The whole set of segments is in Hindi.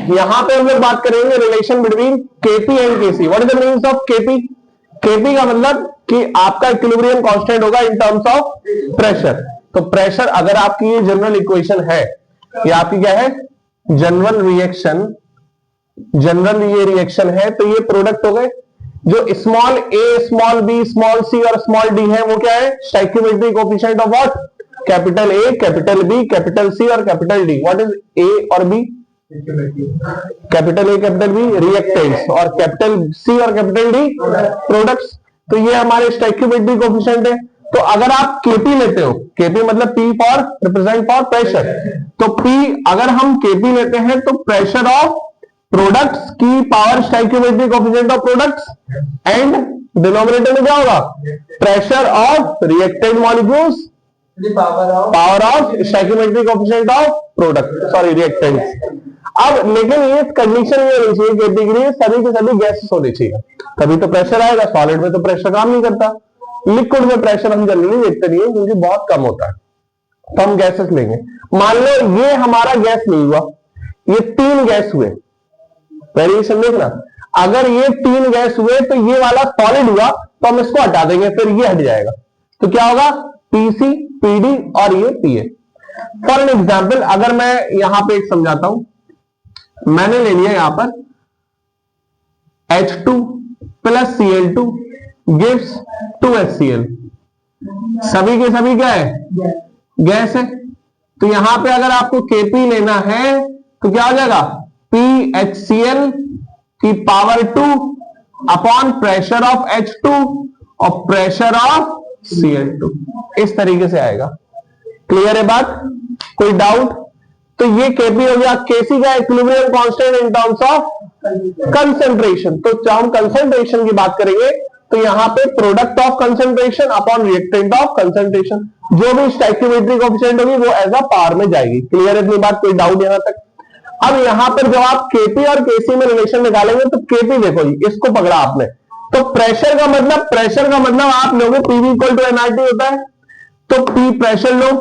यहां पे हम लोग बात करेंगे relation between KP and KC. What is the meaning of KP? KP का मतलब कि आपका इक्विलिब्रियम कांस्टेंट होगा इन टर्म्स ऑफ प्रेशर। तो प्रेशर अगर आपकी ये जनरल इक्वेशन है, ये आपकी क्या है? जनरल रिएक्शन, जनरल ये रिएक्शन है, तो ये प्रोडक्ट हो गए। जो small A, small B, small C और स्मॉल डी है वो क्या है? Stoichiometry coefficient of what? Capital A, capital B, capital C और capital D. What is A और B? Capital A, capital B reactants और कैपिटल सी और कैपिटल डी प्रोडक्ट्स। तो ये हमारे स्टोइकियोमेट्री कोएफिशिएंट है। तो अगर आप केपी लेते हो, केपी मतलब P for represent for pressure, तो पी अगर हम केपी लेते हैं तो प्रेशर ऑफ प्रोडक्ट्स की power stoichiometry coefficient of products and denominator में क्या होगा? Pressure of reactant molecules power of stoichiometry coefficient of product, sorry reactants. अब लेकिन ये कंडीशन ये होनी चाहिए केपी के लिए सभी के सभी गैसेस होने चाहिए, तभी तो प्रेशर आएगा। सॉलिड में तो प्रेशर काम नहीं करता। लिक्विड में प्रेशर हम जनरली देखते नहीं है क्योंकि बहुत कम होता है, तो हम गैसेस लेंगे। मान लो ये हमारा गैस नहीं हुआ, ये 3 गैस हुए। वेरिएशन देखना, अगर ये 3 गैस हुए तो ये वाला सॉलिड हुआ तो हम इसको हटा देंगे, फिर ये हट जाएगा। तो क्या होगा? पीसी, पीडी और ये पीए। फॉर एन एग्जाम्पल अगर मैं यहां पे एक समझाता हूं, मैंने ले लिया यहां पर H2 plus Cl2 gives 2HCl। सभी के सभी क्या है? गैस है। तो यहां पे अगर आपको Kp लेना है तो क्या हो जाएगा? PHCl की power 2 upon pressure of H2 और प्रेशर ऑफ Cl2, इस तरीके से आएगा। क्लियर है बात? कोई डाउट? तो ये Kp हो गया। Kc का equilibrium constant in terms of concentration. तो जब हम कंसंट्रेशन की बात करेंगे तो यहां पे product of concentration upon reactant of concentration, जो भी स्टोइकियोमेट्री कोएफिशिएंट होगी वो एज अ पावर में जाएगी। क्लियर है इतनी बात? कोई डाउट यहां तक? अब यहां पर जब आप Kp और Kc में रिलेशन निकालेंगे तो Kp देखो जी, इसको पकड़ा आपने, तो प्रेशर का मतलब आप लोगों Pv इक्वल टू nRT होता है। तो P प्रेशर लो,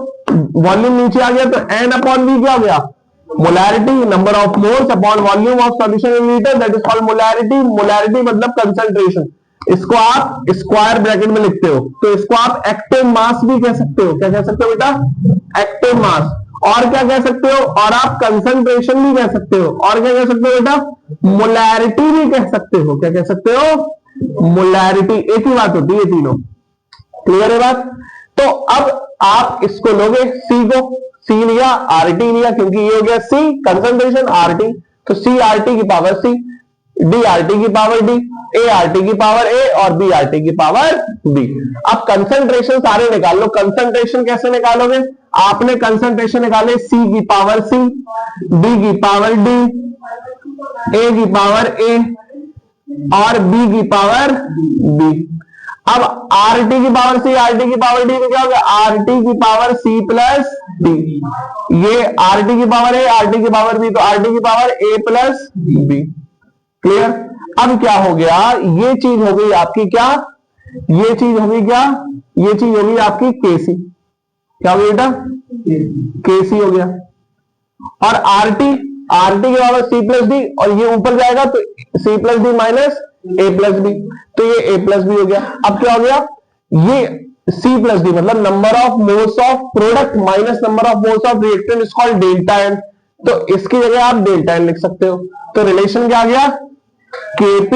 वॉल्यूम नीचे आ गया, तो N अपॉन V क्या हो गया? Molarity, number of moles upon volume of solution in litre, that is called molarity. Molarity मतलब कंसंट्रेशन। इसको आप स्क्वायर ब्रैकेट में लिखते हो, तो इसको आप एक्टिव मास भी कह सकते हो। क्या कह सकते हो बेटा? Active mass. और क्या कह सकते हो? और आप कंसंट्रेशन भी कह सकते हो। और क्या कह सकते हो बेटा? मोलैरिटी भी कह सकते हो। क्या कह सकते हो? मोलैरिटी। एक ही बात होती है तीनों। क्लियर है बात? तो अब आप इसको लोगे, सी को, सी लिया, आरटी लिया, क्योंकि ये हो गया सी कंसंट्रेशन, आरटी, तो सी आरटी की पावर सी, डी आरटी की पावर डी, ए आरटी की पावर ए और बी आरटी की पावर बी। अब कंसंट्रेशन सारे निकाल लो। कंसंट्रेशन कैसे निकालोगे? आपने कंसंट्रेशन निकाले सी की पावर सी, डी की पावर डी, ए की पावर ए और बी की पावर बी। अब आरटी की पावर सी, आरटी की पावर डी, तो क्या हो गया? आरटी की पावर सी प्लस डी। ये आरटी की पावर ए, आरटी की पावर बी, तो आरटी की पावर ए प्लस बी। क्लियर? अब क्या हो गया? ये चीज हो गई आपकी क्या? ये चीज हो गई क्या? ये चीज हो गई आपकी केसी। क्या हो गया बेटा? केसी हो गया। और आरटी, आरटी की पावर सी प्लस डी, और ये ऊपर जाएगा तो सी प्लस डी माइनस ए प्लस बी, तो ये ए प्लस बी हो गया। अब क्या हो गया? ये सी प्लस डी मतलब number of moles of product minus number of moles of reactant is called delta N. तो इसकी जगह आप डेल्टा एन लिख सकते हो। तो रिलेशन क्या आ गया? Kp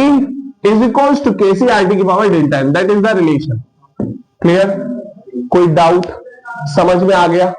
is equals to Kc RT की power delta N, that is the relation. Clear? कोई डाउट? समझ में आ गया?